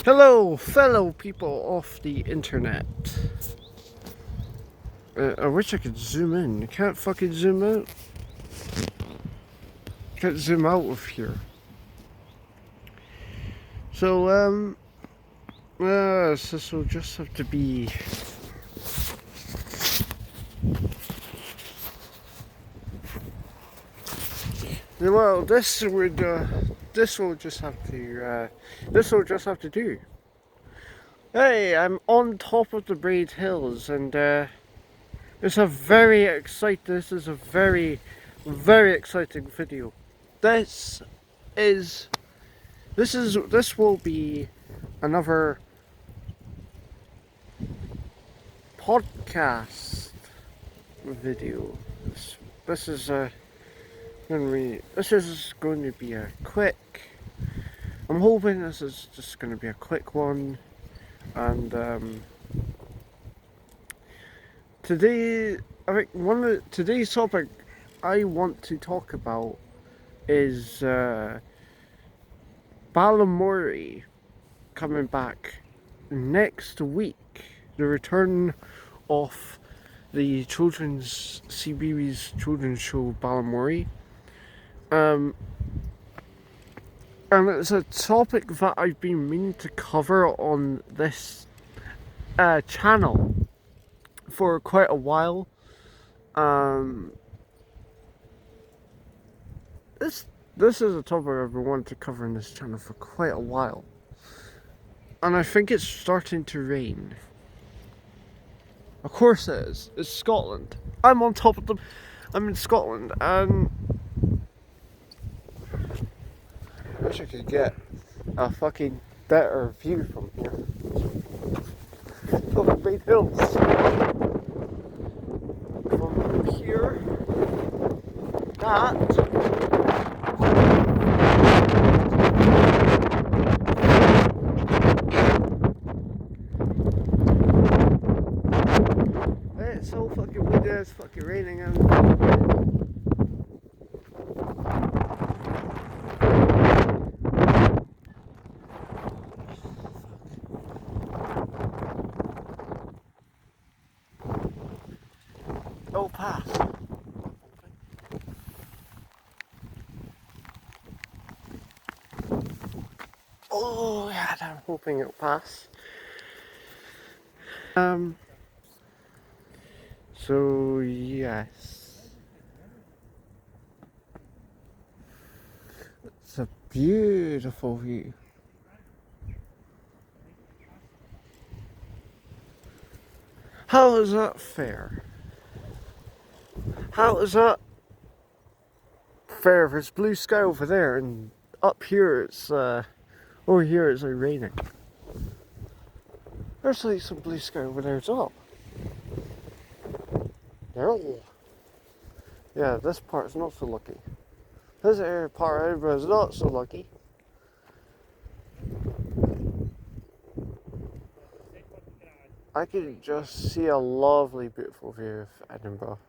Hello, fellow people off the internet. I wish I could zoom in. You can't fucking zoom out. Can't zoom out of here. So, this will just have to be. Well, this will just have to, this will just have to do. Hey, I'm on top of the Braid Hills, and this is a very, very exciting video. This is, this will be another podcast video. This is going to be a quick. I'm hoping this is just going to be a quick one, and today I think today's topic I want to talk about is Balamory coming back next week. The return of the children's CBeebies children's show Balamory. And it's a topic that I've been meaning to cover on this channel for quite a while. This is a topic I've been wanting to cover in this channel for quite a while, and I think it's starting to rain. Of course it is. It's Scotland. I'm on top of them. I'm in Scotland, and I wish I could get a fucking better view from here. From the Braid Hills. From here, that. It's so fucking windy, it's fucking raining, and oh, pass. Oh yeah, I'm hoping it'll pass. So yes, it's a beautiful view. How is that fair? How is that fair if it's blue sky over there and up here it's over here it's like raining? There's like some blue sky over there as well. No. Yeah, this part's not so lucky. This area part is not so lucky. I can just see a lovely, beautiful view of Edinburgh.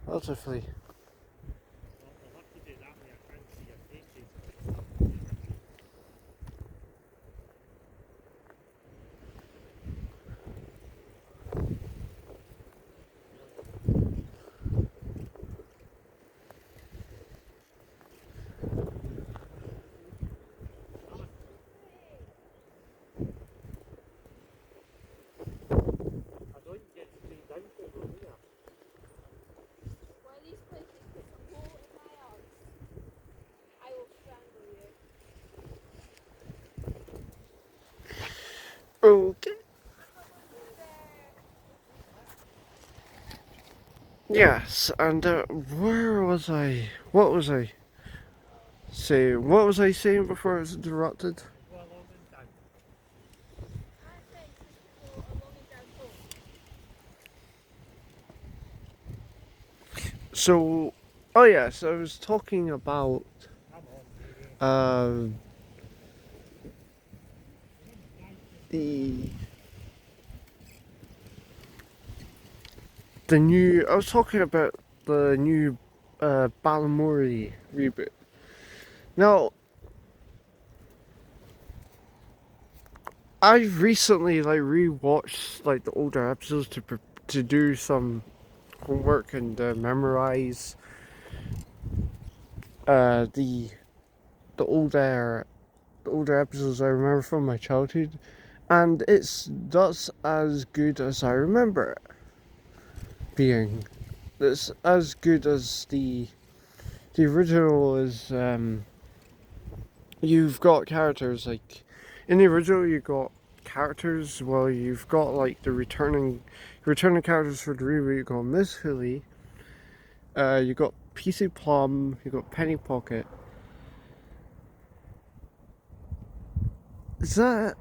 Relatively. Okay. Yes, and where was I? What was I saying? What was I saying before I was interrupted? So, oh yes, I was talking about the new. I was talking about the new Balamory reboot. Now, I've recently like rewatched like the older episodes to do some homework and memorize the the older the older episodes I remember from my childhood, and it's that's as good as I remember it being. It's as good as the original is. You've got characters like in the original you got characters. Well, you've got like the returning characters for the reboot. You got Miss Hooley. You got PC Plum. You got Penny Pocket. Is that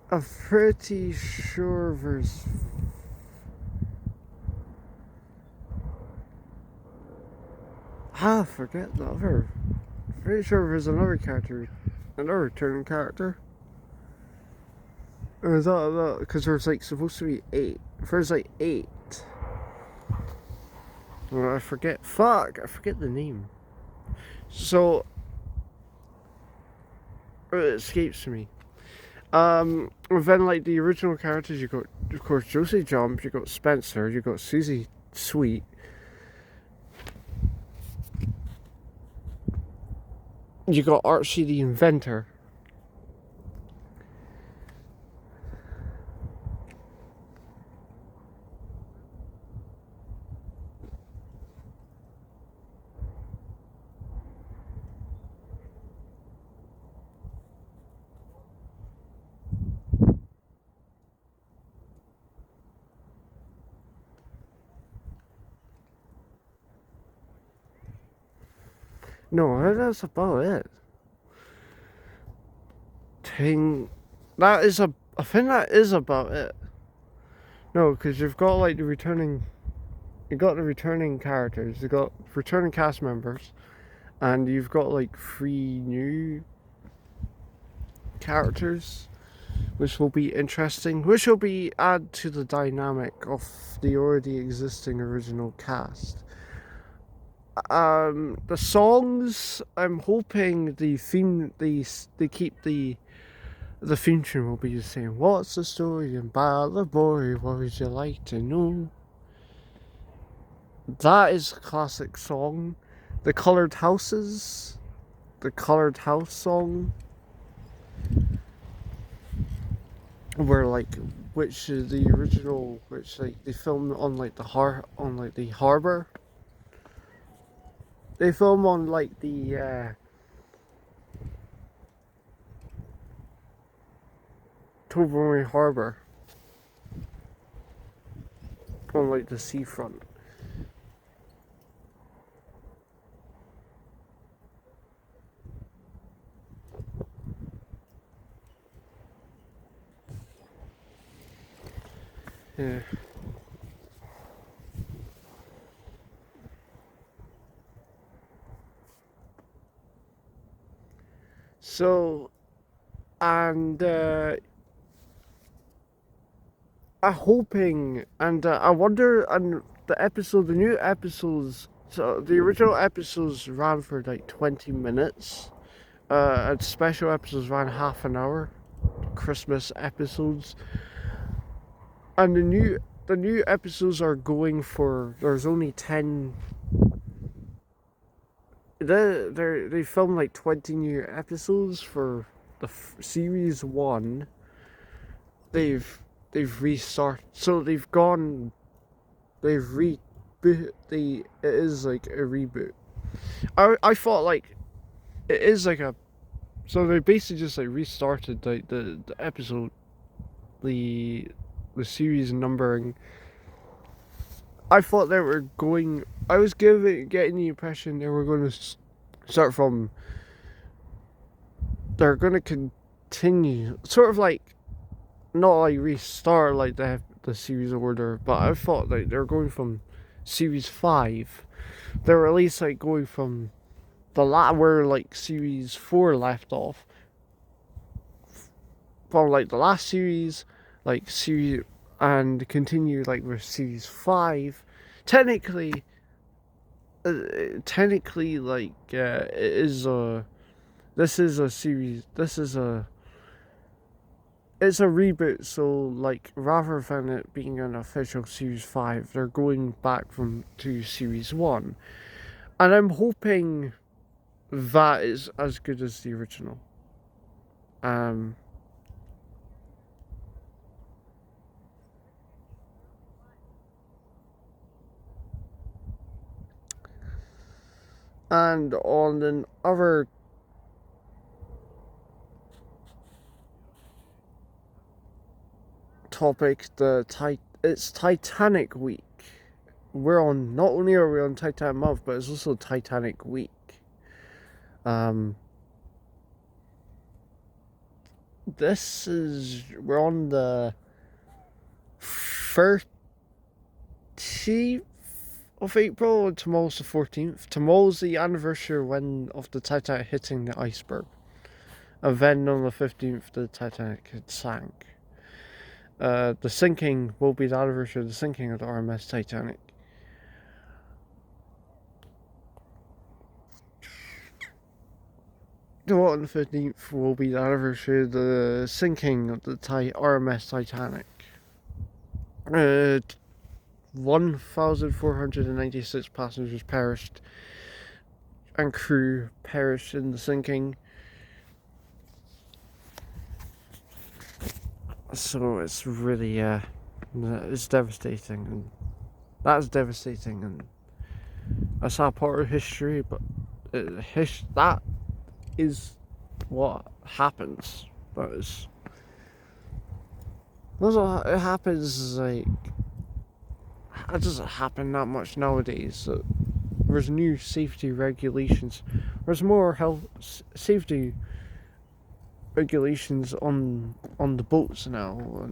a pretty sure there's forget the other. Pretty sure there's another character, another returning character. Or is that because there's like supposed to be 8. There's like 8. Well, I forget. Fuck, I forget the name. So it escapes me. Then like the original characters, you got of course Josie Jump, you got Spencer, you got Susie Sweet, you got Archie the Inventor. No, that's about it. That is I think that is about it. No, because you've got like you got the returning characters, you got returning cast members, and you've got like 3 new characters, which will be interesting, which will be add to the dynamic of the already existing original cast. The songs, I'm hoping the theme they keep the theme tune will be the same. What's the story in Balamory? What would you like to know? That is a classic song. The Coloured Houses, the Coloured House song, where like which is the original, which like they filmed on like the harbor. They film on like the Balamory Harbor, on like the seafront. Yeah. So, and I'm hoping, and I wonder, and the new episodes, so the original episodes ran for like 20 minutes, and special episodes ran half an hour, Christmas episodes, and the new episodes are going for, there's only 10, they filmed like 20 new episodes for the series 1. They've restarted, so they've reboot it is like a reboot. I thought like it is like a, so they basically just like restarted like the episode, the the series numbering. I thought they were going, I was getting the impression they were going to start from, they're going to continue sort of like, not like restart like the series order, but I thought like they're going from series 5. They're at least like going from where like series 4 left off, from like the last series, like series, and continue like with series 5. Technically, like it is a, this is a series. This is a it's a reboot, so like rather than it being an official Series 5, they're going back from to Series 1. And I'm hoping that is as good as the original. Um, and on another topic, it's Titanic Week. We're on, not only are we on Titanic Month, but it's also Titanic Week. Um, we're on the 30th of April, and tomorrow's the 14th. Tomorrow's the anniversary of the Titanic hitting the iceberg. And then on the 15th, the Titanic had sank. The sinking will be the anniversary of the sinking of the RMS Titanic. Tomorrow on the 15th will be the anniversary of the sinking of the RMS Titanic. 1,496 passengers perished and crew perished in the sinking. So it's really, it's devastating, and that's devastating, and that's not part of history, but that is what happens. That's what it happens. Like, it doesn't happen that much nowadays. There's new safety regulations. There's more health safety regulations on the boats now.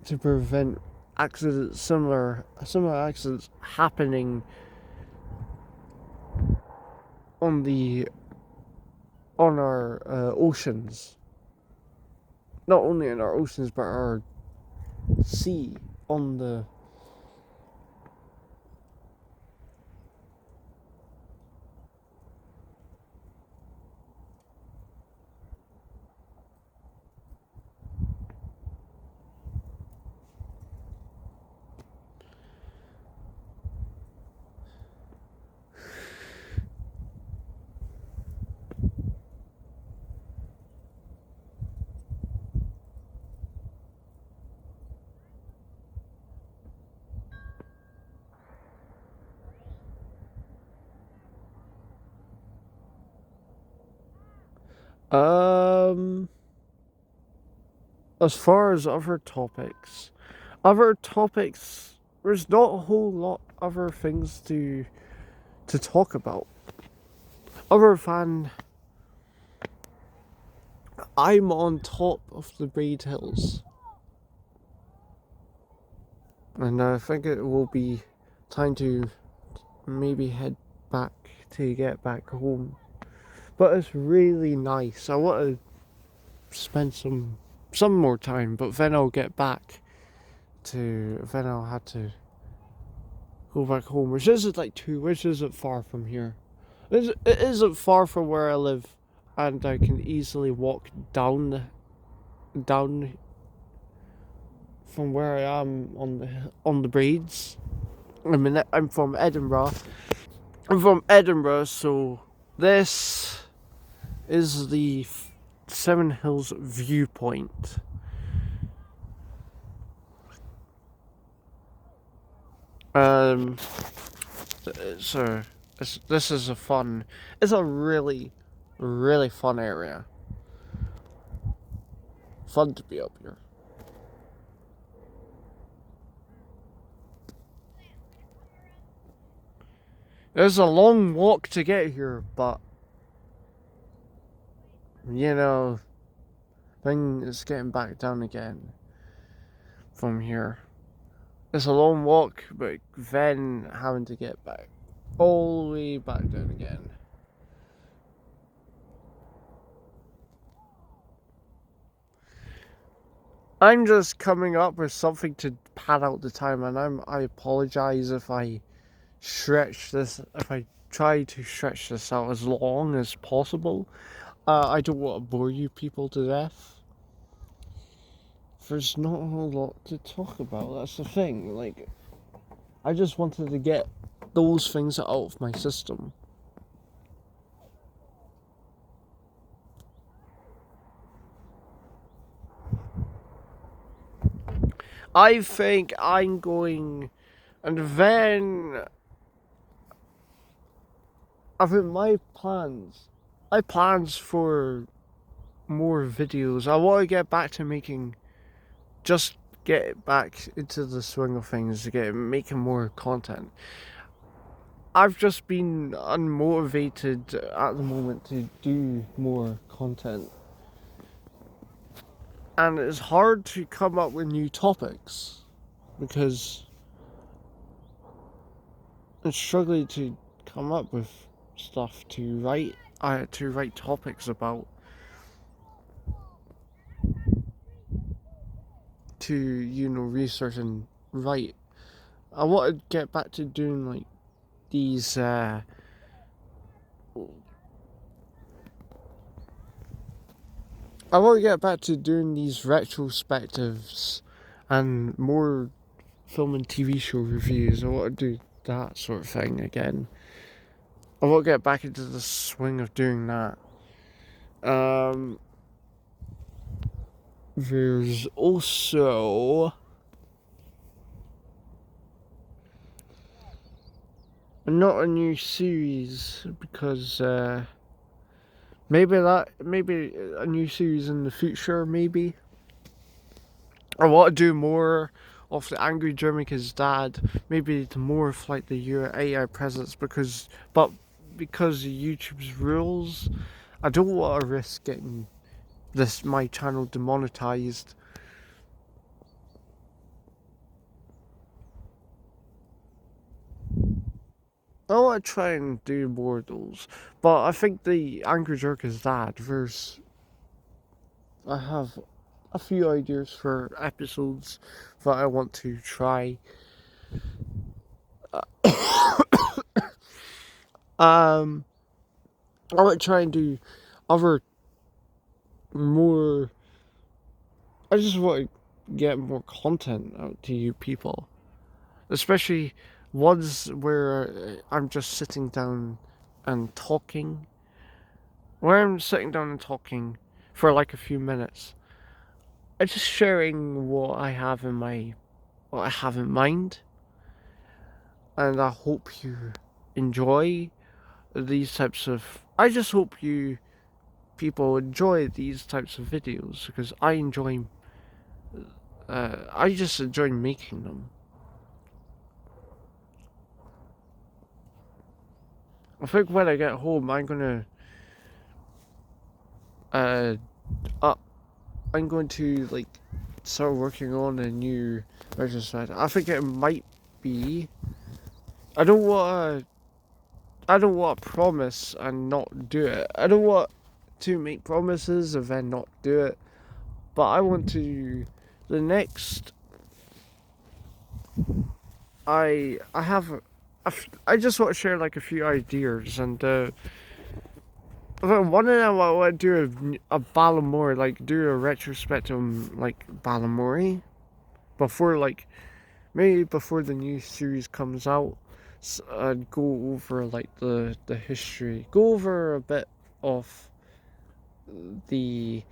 To prevent accidents, similar accidents happening on our oceans. Not only in our oceans, but our sea on the. As far as other topics, there's not a whole lot other things to talk about. Other than I'm on top of the Braid Hills, and I think it will be time to maybe head back to get back home. But it's really nice. I want to spend some more time, but then I'll get back to. Then I'll have to go back home, which isn't far from here. It isn't far from where I live, and I can easily walk down from where I am on the braids. I mean, I'm from Edinburgh. So this is the Seven Hills viewpoint. This is it's a really, really fun area. Fun to be up here. There's a long walk to get here, but you know, thing is getting back down again from here. It's a long walk, but then having to get back all the way back down again. I'm just coming up with something to pad out the time, and I apologize if I stretch this, if I try to stretch this out as long as possible. I don't want to bore you people to death. There's not a whole lot to talk about, that's the thing. Like, I just wanted to get those things out of my system. I think I'm going, and then I think my plans for more videos. I want to get back to just get back into the swing of things, to making more content. I've just been unmotivated at the moment to do more content. And it's hard to come up with new topics because I'm struggling to come up with stuff to write topics about, to research and write. I want to get back to doing like these I want to get back to doing these retrospectives and more film and TV show reviews. I want to do that sort of thing again. I want to get back into the swing of doing that. There's also not a new series because maybe a new series in the future. Maybe I want to do more of the Angry Germany's dad. Maybe more of like the AI presence because of YouTube's rules, I don't want to risk getting my channel demonetized. I want to try and do more of those, but I think the Angry Jerk's dad. I have a few ideas for episodes that I want to try. I want to try and do other more. I just want to get more content out to you people, especially ones where I'm just sitting down and talking. Where I'm sitting down and talking for like a few minutes. I'm just sharing what I have in mind, and I hope you enjoy these types of. I just hope you people enjoy these types of videos because I enjoy. I just enjoy making them. I think when I get home, I'm going to like start working on a new retrospective. I think it might be. I don't want to promise and not do it. I don't want to make promises and then not do it. But I want to. The next. I just want to share like a few ideas, and one of them I want to do a Balamory, like do a retrospective on like Balamory before maybe before the new series comes out. I'd go over like the history, go over a bit of the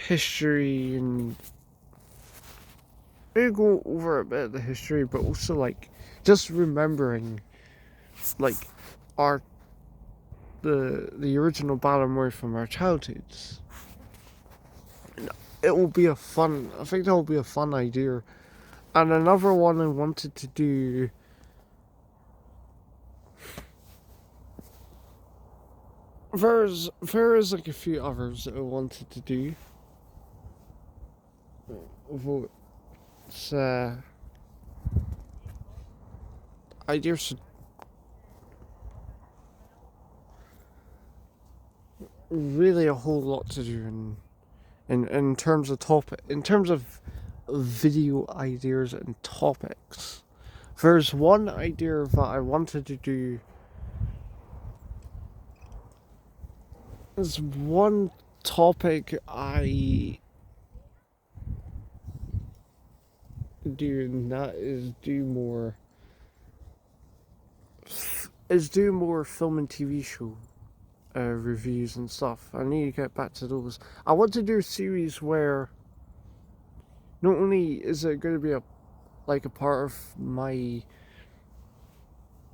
history, and maybe go over a bit of the history, but also like just remembering like our the original Balamory from our childhoods. It will be a fun. I think that will be a fun idea. And another one I wanted to do. There is like a few others that I wanted to do. It's ideas. Really a whole lot to do in terms of video ideas and topics There's one idea that I wanted to do. There's one topic I do, and that is do more film and TV show reviews and stuff. I need to get back to those. I want to do a series where not only is it going to be a part of my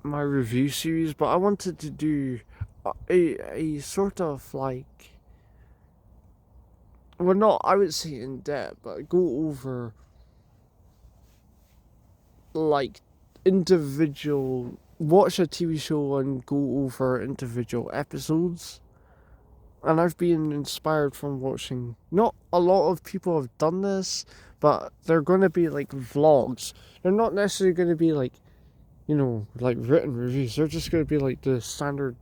review series, but I wanted to do a sort of like, well, not, I would say in depth, but go over like individual, watch a TV show and go over individual episodes. And I've been inspired from watching, not a lot of people have done this, but they're going to be like vlogs. They're not necessarily going to be like, like written reviews. They're just going to be like the standard,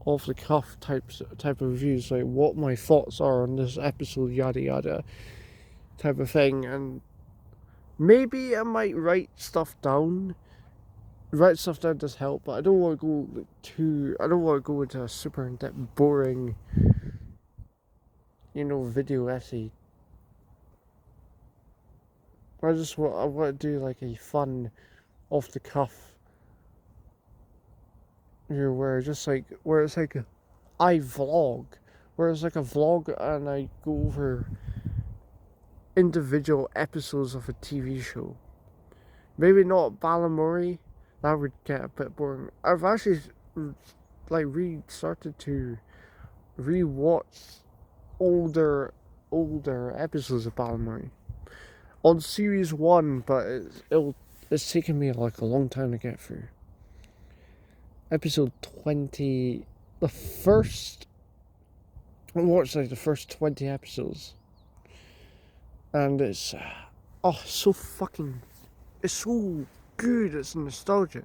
off the cuff type of reviews, like what my thoughts are on this episode, yada yada, type of thing. And maybe I might write stuff down. Write stuff down does help, but I don't want to go I don't want to go into a super in-depth, boring, video essay. I want to do like a fun, off the cuff, where it's like I vlog, where it's like a vlog and I go over individual episodes of a TV show. Maybe not Balamory, that would get a bit boring. I've actually started to rewatch older episodes of Balamory on series 1, but it's taken me like a long time to get through. Episode 20, I watched like the first 20 episodes, and it's so good. It's nostalgic.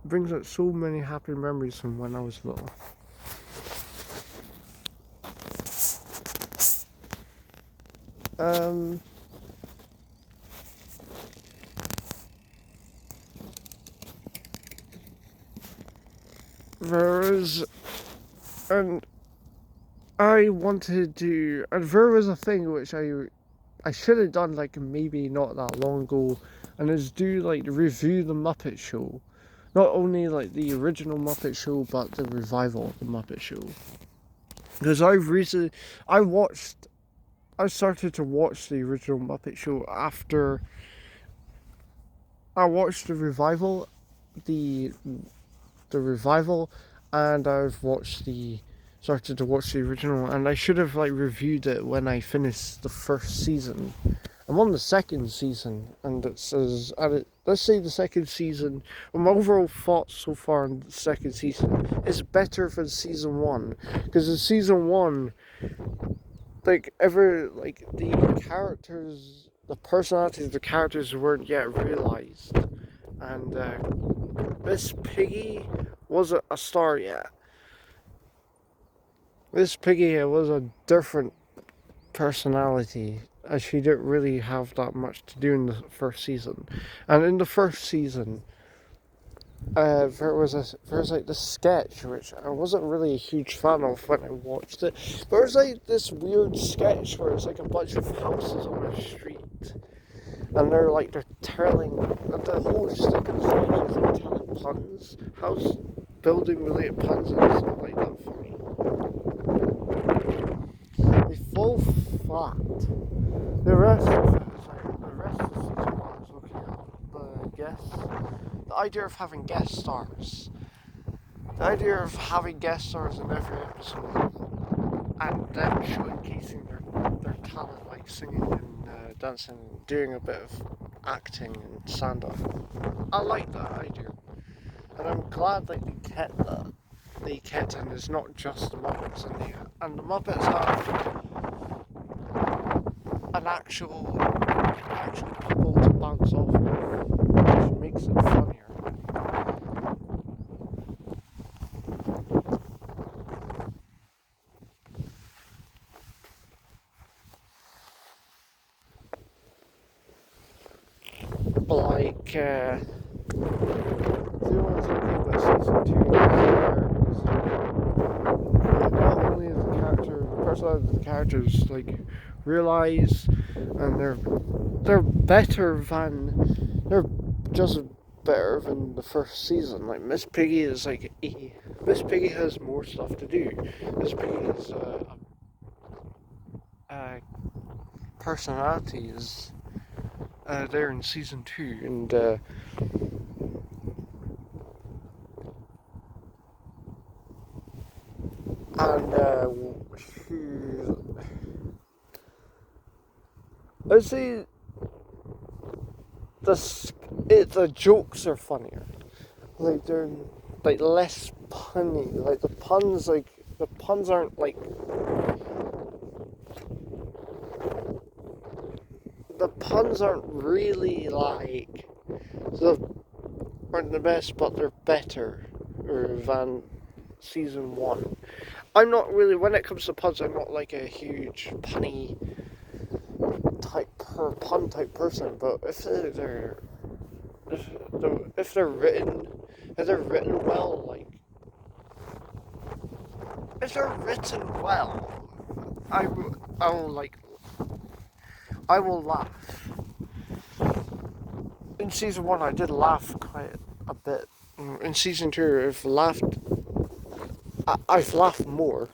It brings out so many happy memories from when I was little. There was a thing which I should have done like maybe not that long ago, and is review the Muppet Show. Not only like the original Muppet Show, but the revival of the Muppet Show. Because I started to watch the original Muppet Show after I watched the revival, and I've started to watch the original, and I should have reviewed it when I finished the first season. I'm on the second season, and let's say the second season, my overall thoughts so far on the second season is better than season 1, because in season 1, the characters, the personalities of the characters weren't yet realized, and Miss Piggy wasn't a star yet. Miss Piggy was a different personality, as she didn't really have that much to do in the first season. And in the first season, there was this sketch which I wasn't really a huge fan of when I watched it. There was this weird sketch where it's a bunch of houses on a street, and they're telling, the whole stick of the sketch is telling puns, house building related puns, and it's not that funny. They fall flat. The rest of season 1 is okay. The idea of having guest stars. The idea of having guest stars in every episode, and them showcasing their talent, like singing and dancing, doing a bit of acting and stand-up. I like that idea, and I'm glad they kept that. They kept, and it's not just the Muppets, and the Muppets have an actual people to bounce off of, which makes it funnier. like the only thing about season 2 is not only is the personality of the characters like realize, and they're better than they're just better than the first season. Like Miss Piggy is like Miss Piggy has more stuff to do. Miss Piggy's personality is there in season 2, and I'd say the jokes are funnier. Like they're like less punny. Like the puns aren't like the puns aren't really like they aren't the best, but they're better than season 1. I'm not really, when it comes to puns, I'm not like a huge punny pun type person. But if they're written well, like if they're written well, I will laugh. In season 1, I did laugh quite a bit. In season 2, I've laughed more.